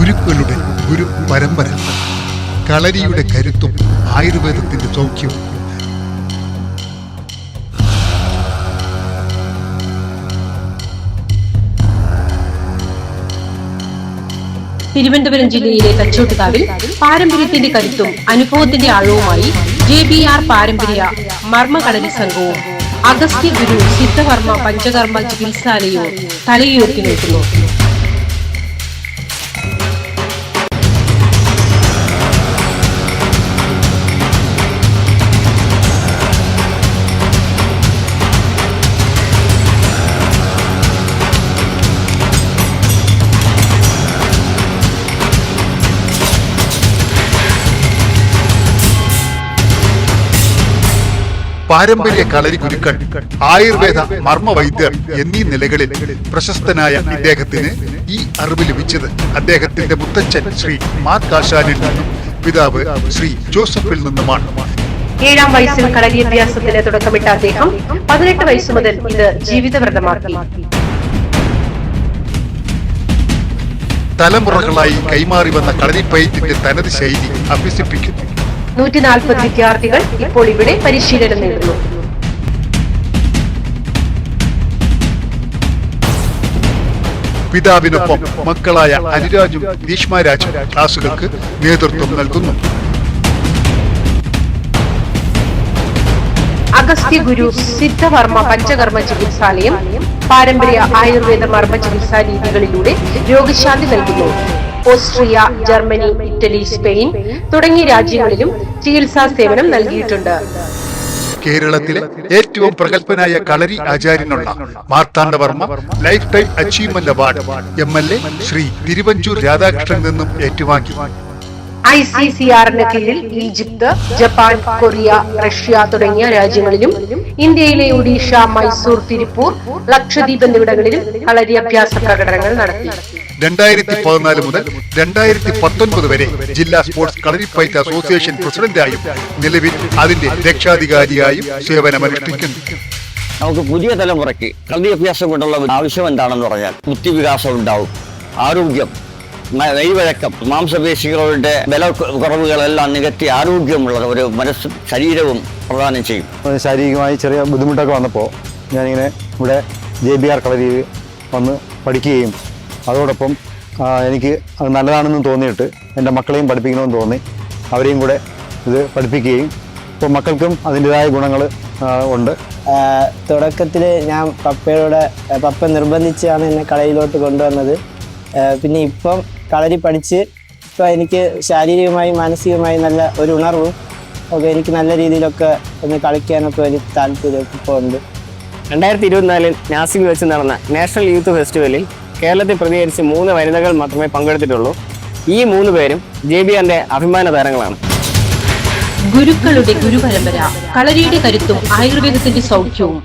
ഗുരുക്കളുടെ ഗുരു പരമ്പര, കളരിയുടെ കരുത്തും ആയുർവേദത്തിന്റെ സൗഖ്യവും. തിരുവനന്തപുരം ജില്ലയിലെ തച്ചോട്ടുകാവിൽ പാരമ്പര്യത്തിന്റെ കരുത്തും അനുഭവത്തിന്റെ ആഴവുമായി JBR പാരമ്പര്യ മർമ്മകളരി സംഘവും അഗസ്ത്യ ഗുരു സിദ്ധവർമ്മ പഞ്ചകർമ്മ ചികിത്സാലയവും തലയുയർത്തി നിൽക്കുന്നു. പാരമ്പര്യ കളരി ഗുരുക്കൾ, ആയുർവേദ മർമ്മവൈദ്യർ എന്നീ നിലകളിൽ പ്രശസ്തനായ ഇദ്ദേഹത്തിന് ഈ അറിവ് ലഭിച്ചത് അദ്ദേഹത്തിന്റെ മുത്തച്ഛൻ ശ്രീ മാർക്കാശാനിൽ നിന്നും പിതാവ് ശ്രീ ജോസഫിൽ നിന്നുമാണ്. 7-ാം വയസ്സിൽ കളരി അഭ്യാസത്തിന് തുടക്കമിട്ട അദ്ദേഹം 18 വയസ്സ് മുതൽ ഇത് ജീവിതവ്രതമാക്കി. തലമുറകളായി കൈമാറി വന്ന കളരിപ്പയറ്റിന്റെ തനത് ശൈലി അഭ്യസിപ്പിക്കുന്നു. 140 വിദ്യാർത്ഥികൾ ഇപ്പോൾ ഇവിടെ പരിശീലനം നേടുന്നു. പിതാവിനൊപ്പം മക്കളായ അനുരാജും ഗ്രീഷ്മരാജും ക്ലാസുകൾക്ക് നേതൃത്വം നൽകുന്നു. അഗസ്ത്യ ഗുരു സിദ്ധവർമ്മ പഞ്ചകർമ്മ ചികിത്സാലയം പാരമ്പര്യ ആയുർവേദ മർമ്മ ചികിത്സാ രീതികളിലൂടെ രോഗശാന്തി നൽകുന്നു. ഓസ്ട്രിയ, ജർമ്മനി, ഇറ്റലി, സ്പെയിൻ തുടങ്ങിയ രാജ്യങ്ങളിലും ചികിത്സാ സേവനം നൽകിയിട്ടുണ്ട്. കേരളത്തിലെ ഏറ്റവും പ്രഗത്ഭനായ കളരി ആചാര്യനുള്ള Marthandavarma life time achievement award MLA Shri Thiruvanchoor Radhakrishnan നിന്നും ഏറ്റുവാങ്ങി. ICCRന്റെ കീഴിൽ ഈജിപ്ത്, ജപ്പാൻ, കൊറിയ, റഷ്യ തുടങ്ങിയ രാജ്യങ്ങളിലും ഇന്ത്യയിലെ ഒഡീഷ, മൈസൂർ, തിരുപ്പൂർ, ലക്ഷദ്വീപ് എന്നിവിടങ്ങളിലും കളരി അഭ്യാസ പ്രകടനങ്ങൾ നടത്തി. 2014 മുതൽ 2019 വരെ ജില്ലാ സ്പോർട്സ് കളരിപ്പയറ്റ് അസോസിയേഷൻ പ്രസിഡന്റായും നിലവിൽ അതിന്റെ രക്ഷാധികാരിയായും സേവനമനുഷ്ഠിക്കുന്നു. നമുക്ക് പുതിയ തലമുറയ്ക്ക് കളരി അഭ്യാസം കൊണ്ടുള്ള ആവശ്യം എന്താണെന്ന് പറഞ്ഞാൽ ബുദ്ധിവികാസം ഉണ്ടാവും, ആരോഗ്യം, വൈവഴക്കം, മാംസപേശികളുടെ ബല കുറവുകളെല്ലാം നികത്തി ആരോഗ്യമുള്ള ഒരു മനസ്സും ശരീരവും പ്രദാനം ചെയ്യും. ശാരീരികമായി ചെറിയ ബുദ്ധിമുട്ടൊക്കെ വന്നപ്പോൾ ഞാനിങ്ങനെ ഇവിടെ JBR കളരിയിൽ വന്ന് പഠിക്കുകയും അതോടൊപ്പം എനിക്ക് അത് നല്ലതാണെന്ന് തോന്നിയിട്ട് എൻ്റെ മക്കളെയും പഠിപ്പിക്കണമെന്ന് തോന്നി അവരെയും കൂടെ ഇത് പഠിപ്പിക്കുകയും ഇപ്പോൾ മക്കൾക്കും അതിൻ്റെതായ ഗുണങ്ങൾ ഉണ്ട്. തുടക്കത്തിൽ ഞാൻ പപ്പ നിർബന്ധിച്ചാണ് എന്നെ കളരിയിലോട്ട് കൊണ്ടുവന്നത്. പിന്നെ ഇപ്പം കളരി പഠിച്ച് ഇപ്പോൾ എനിക്ക് ശാരീരികമായും മാനസികമായും നല്ല ഒരു ഉണർവും ഒക്കെ എനിക്ക് നല്ല രീതിയിലൊക്കെ ഒന്ന് കളിക്കാനൊക്കെ ഒരു താല്പര്യം ഇപ്പോൾ ഉണ്ട്. 2024 നാസിക്കിൽ വെച്ച് നടന്ന നാഷണൽ യൂത്ത് ഫെസ്റ്റിവലിൽ കേരളത്തിൽ പ്രതികരിച്ച് 3 വനിതകൾ മാത്രമേ പങ്കെടുത്തിട്ടുള്ളൂ. ഈ 3 പേരും JBRന്റെ അഭിമാന താരങ്ങളാണ്. ഗുരുക്കളുടെ ഗുരുപരമ്പര, കളരിയുടെ കരുത്തും ആയുർവേദത്തിന്റെ സൗഖ്യവും.